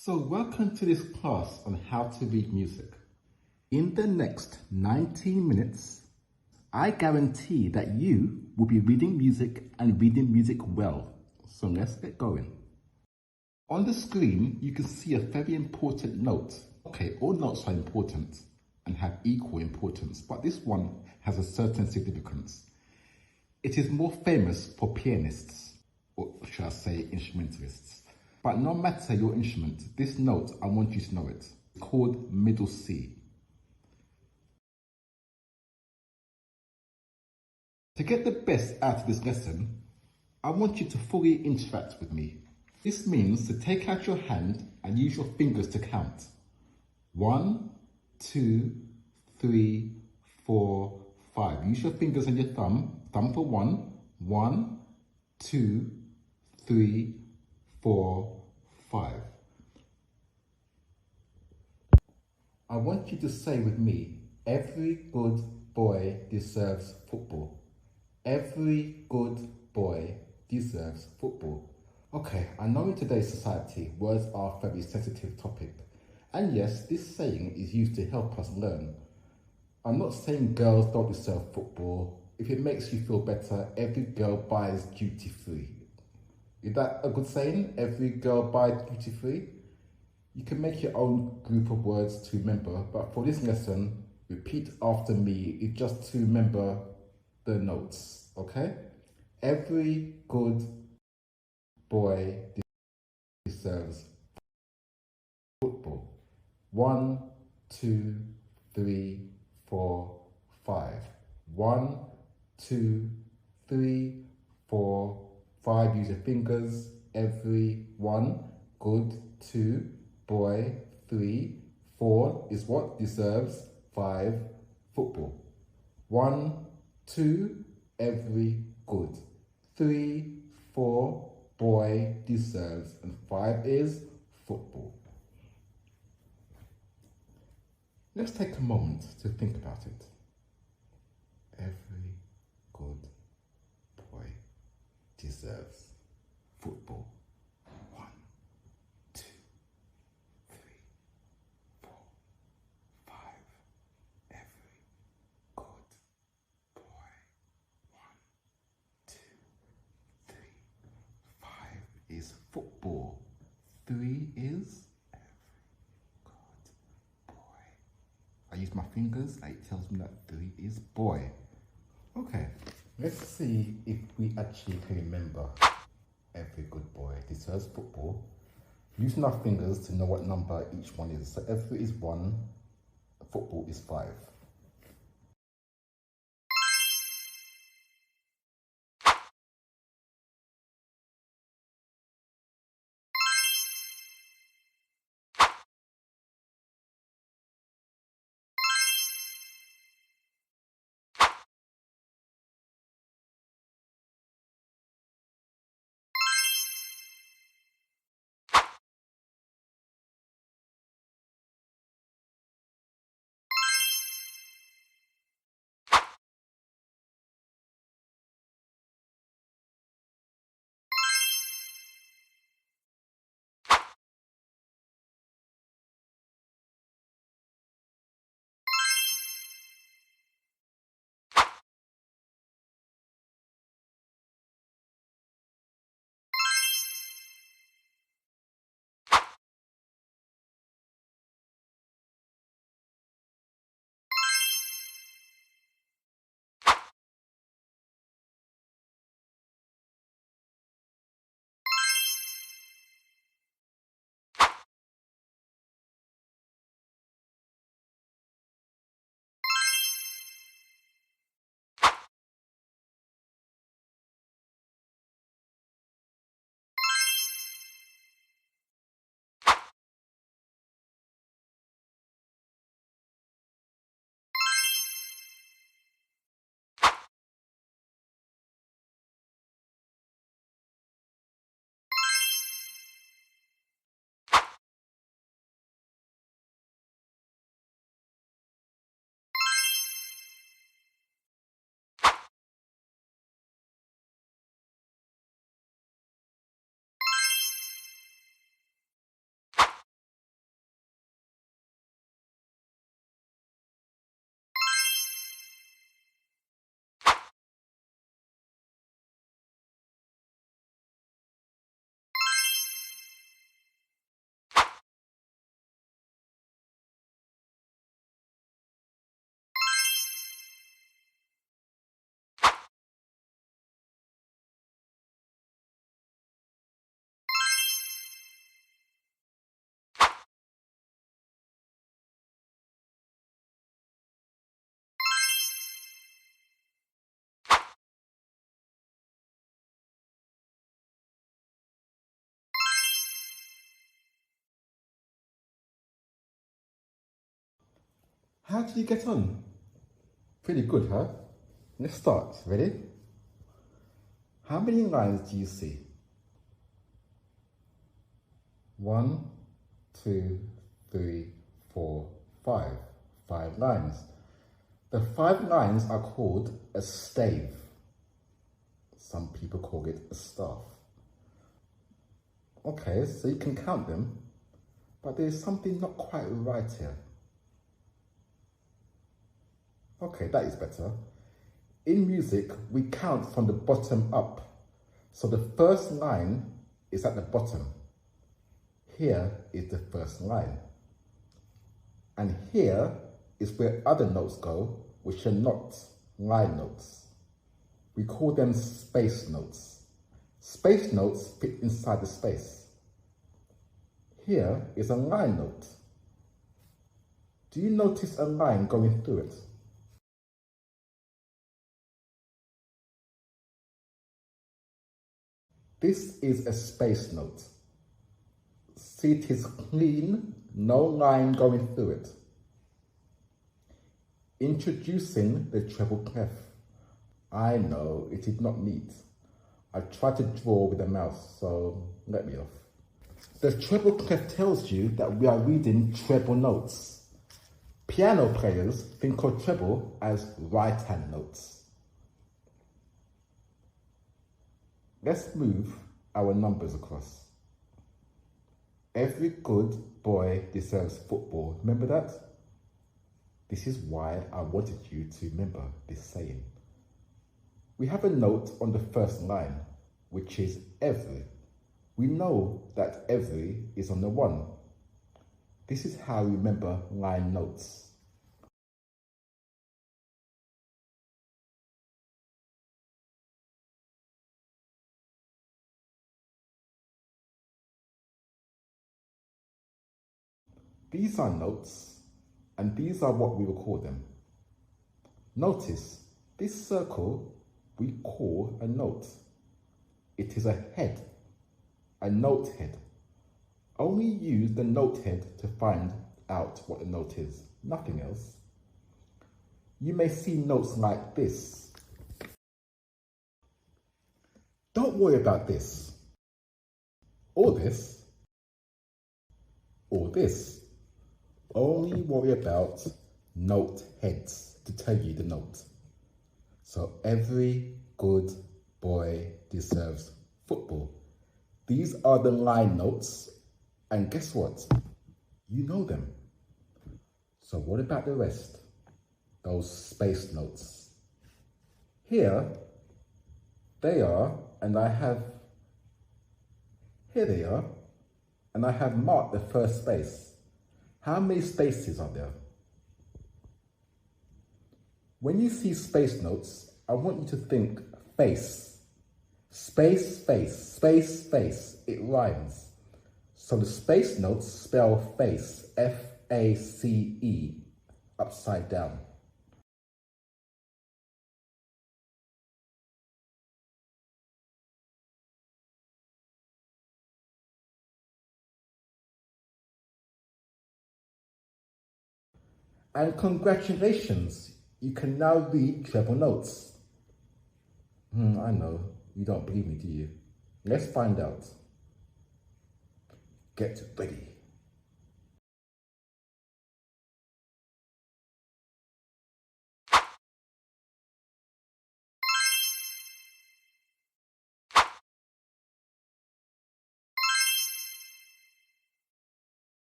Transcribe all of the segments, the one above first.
So welcome to this class on how to read music. In the next 19 minutes, I guarantee that you will be reading music and reading music well. So let's get going. On the screen, you can see a very important note. Okay, all notes are important and have equal importance, but this one has a certain significance. It is more famous for pianists, or should I say instrumentalists. But no matter your instrument, this note, I want you to know it. It's called middle C. To get the best out of this lesson, I want you to fully interact with me. This means to take out your hand and use your fingers to count. 1, 2, 3, 4, 5. Use your fingers and your thumb. Thumb for 1. 1, 2, 3, 4, 5. I want you to say with me, every good boy deserves football. Every good boy deserves football. Okay, I know in today's society, words are a very sensitive topic. And yes, this saying is used to help us learn. I'm not saying girls don't deserve football. If it makes you feel better, every girl buys duty free. Is that a good saying? Every girl buys duty free? You can make your own group of words to remember, but for this lesson, repeat after me. It's just to remember the notes, okay? Every good boy deserves football. 1, 2, 3, 4, 5. 1, 2, 3, 4, 5. Use your fingers. Every 1, good, 2, boy, 3, 4 is what? Deserves, 5, football. 1, 2, every good. 3, 4, boy deserves, and 5 is football. Let's take a moment to think about it. Every good boy deserves football. 1, 2, 3, 4, 5. Every good boy. 1, 2, 3, 5 is football. 3 is every good boy. I use my fingers and it tells me that 3 is boy. Okay, let's see if we actually can remember every good boy deserves football. Using our fingers to know what number each one is. So every is 1, football is 5. How did you get on? Pretty good, huh? Let's start. Ready? How many lines do you see? 1, 2, 3, 4, 5. 5 lines. The 5 lines are called a stave. Some people call it a staff. Okay, so you can count them, but there's something not quite right here. Okay, that is better. In music, we count from the bottom up. So the first line is at the bottom. Here is the first line. And here is where other notes go, which are not line notes. We call them space notes. Space notes fit inside the space. Here is a line note. Do you notice a line going through it? This is a space note. See, it is clean, no line going through it. Introducing the treble clef. I know it is not neat. I tried to draw with a mouse, so let me off. The treble clef tells you that we are reading treble notes. Piano players think of treble as right-hand notes. Let's move our numbers across. Every good boy deserves football. Remember that? This is why I wanted you to remember this saying. We have a note on the first line, which is every. We know that every is on the 1. This is how we remember line notes. These are notes, and these are what we will call them. Notice, this circle we call a note. It is a head, a note head. Only use the note head to find out what the note is, nothing else. You may see notes like this. Don't worry about this, or this, or this. Only worry about note heads to tell you the note. So every good boy deserves football. These are the line notes, and guess what? You know them. So what about the rest? Those space notes. Here they are, and here they are, and I have marked the first space. How many spaces are there? When you see space notes, I want you to think face. Space, face, space, face. It rhymes. So the space notes spell face, F-A-C-E, upside down. And congratulations, you can now read treble notes. I know, you don't believe me, do you? Let's find out. Get ready.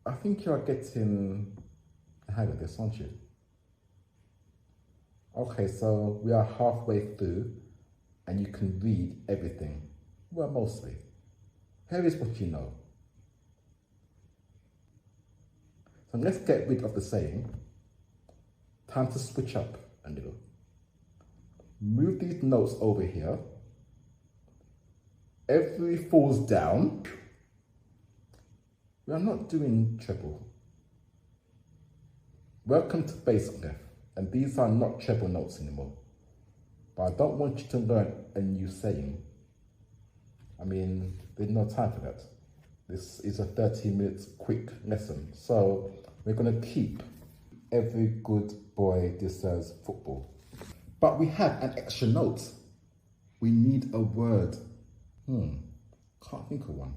I think you're getting the hang of this, aren't you? Okay, so we are halfway through and you can read everything. Well, mostly. Here is what you know. So let's get rid of the saying. Time to switch up a little. Move these notes over here. Every falls down. We are not doing treble. Welcome to bass clef, and these are not treble notes anymore. But I don't want you to learn a new saying. I mean, there's no time for that. This is a 30-minute quick lesson. So we're going to keep every good boy deserves football. But we have an extra note. We need a word. Can't think of one.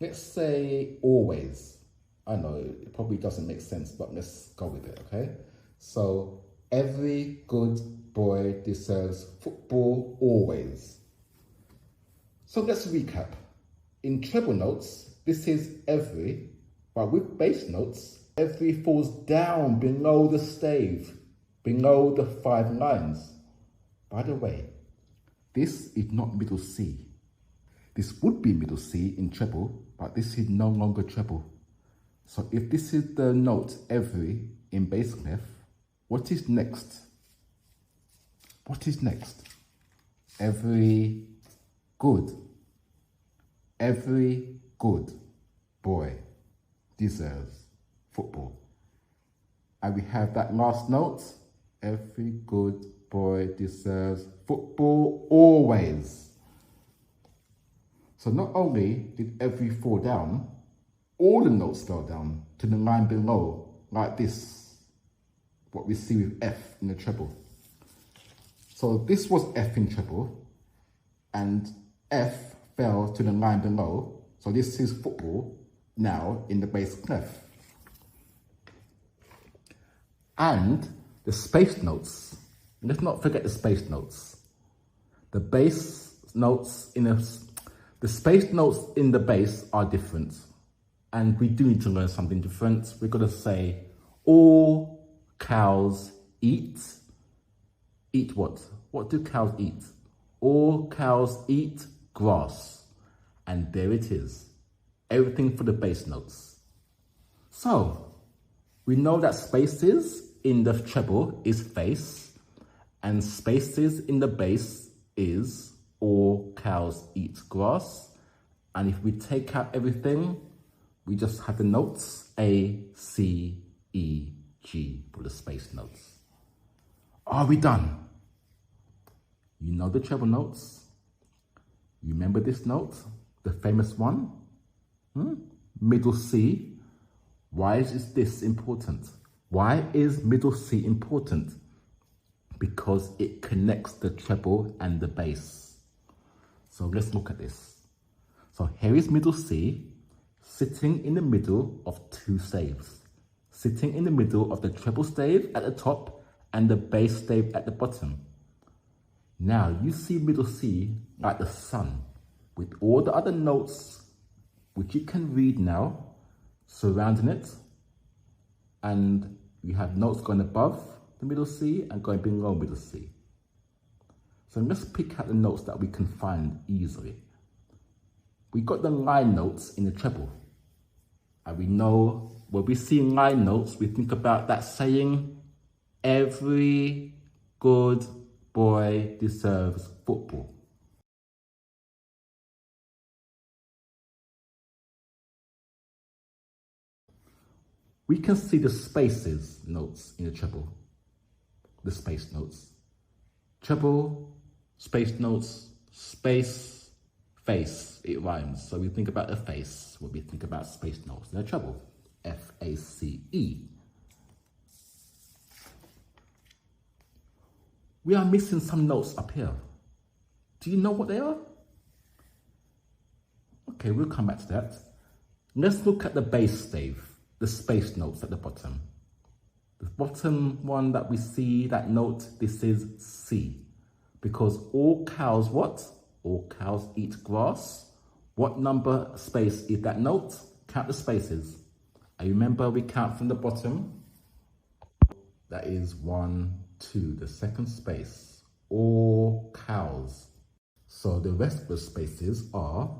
Let's say always. I know it probably doesn't make sense, but let's go with it, okay? So every good boy deserves football always. So let's recap. In treble notes, this is every, but with bass notes, every falls down below the stave, below the 5 lines. By the way, this is not middle C. This would be middle C in treble, but this is no longer treble. So if this is the note every in bass clef, what is next? What is next? Every good boy deserves football. And we have that last note. Every good boy deserves football always. So not only did every fall down, all the notes fell down to the line below, like this, what we see with F in the treble. So this was F in treble, and F fell to the line below. So this is football now in the bass clef. And the space notes, let's not forget the space notes. The bass notes the space notes in the bass are different. And we do need to learn something different. We're going to say, all cows eat. Eat what? What do cows eat? All cows eat grass. And there it is. Everything for the bass notes. So, we know that spaces in the treble is face, and spaces in the bass is all cows eat grass. And if we take out everything, we just have the notes A, C, E, G for the space notes. Are we done? You know the treble notes? You remember this note? The famous one? Middle C. Why is this important? Why is middle C important? Because it connects the treble and the bass. So let's look at this. So here is middle C, sitting in the middle of 2 staves. Sitting in the middle of the treble stave at the top and the bass stave at the bottom. Now you see middle C like the sun, with all the other notes which you can read now surrounding it, and you have notes going above the middle C and going below middle C. So let's pick out the notes that we can find easily. We got the line notes in the treble, and we know when we see line notes, we think about that saying, every good boy deserves football. We can see the spaces notes in the treble, the space notes. Treble, space notes, space, face, it rhymes. So we think about a face when we think about space notes in the treble, F-A-C-E. We are missing some notes up here. Do you know what they are? Okay, we'll come back to that. Let's look at the bass stave, the space notes at the bottom. The bottom one that we see, that note, this is C. Because all cows what? All cows eat grass. What number space is that note? Count the spaces. And remember, we count from the bottom. That is 1, 2, the second space. All cows. So the rest of the spaces are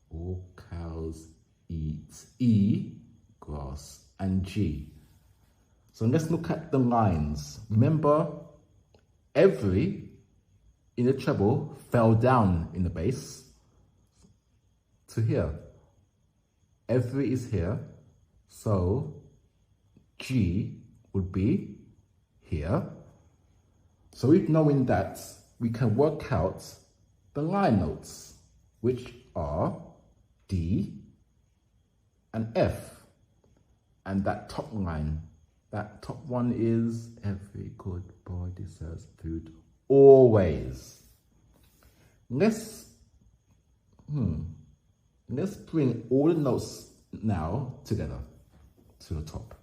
all cows eat, E, grass, and G. So let's look at the lines. Remember, every in the treble fell down in the bass to here. Every is here, so G would be here. So with knowing that, we can work out the line notes, which are D and F. And that top line, that top one is every good boy deserves food always. Let's bring all the notes now together to the top.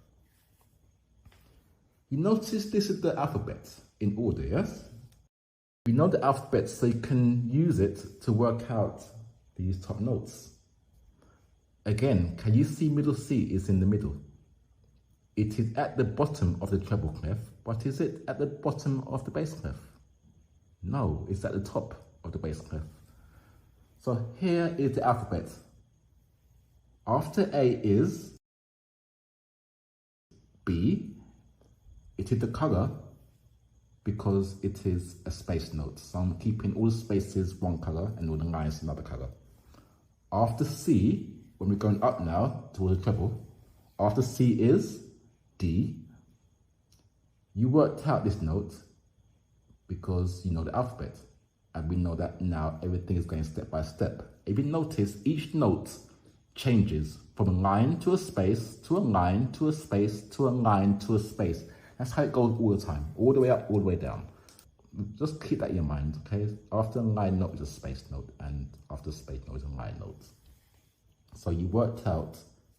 You notice this is the alphabet in order, yes? We know the alphabet, so you can use it to work out these top notes. Again, can you see middle C is in the middle? It is at the bottom of the treble clef, but is it at the bottom of the bass clef? No, it's at the top of the bass clef. So here is the alphabet. After A is B. It is the colour because it is a space note. So I'm keeping all the spaces one colour and all the lines another colour. After C, when we're going up now towards the treble, after C is D. You worked out this note because you know the alphabet. And we know that now everything is going step by step. If you notice, each note changes from a line to a space, to a line, to a space, to a line, to a space. That's how it goes all the time, all the way up, all the way down. Just keep that in your mind, okay? After a line note is a space note, and after a space note is a line note. So you worked out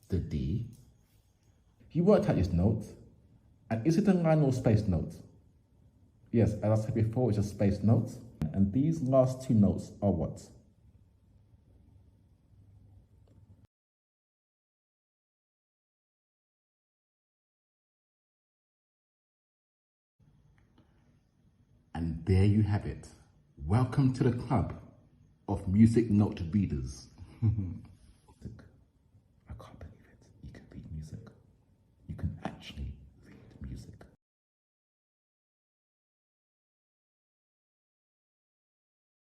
the D. You worked out this note, and is it a line or space note? Yes, as I said before, it's a space note. And these last two notes are what? And there you have it. Welcome to the club of music note readers.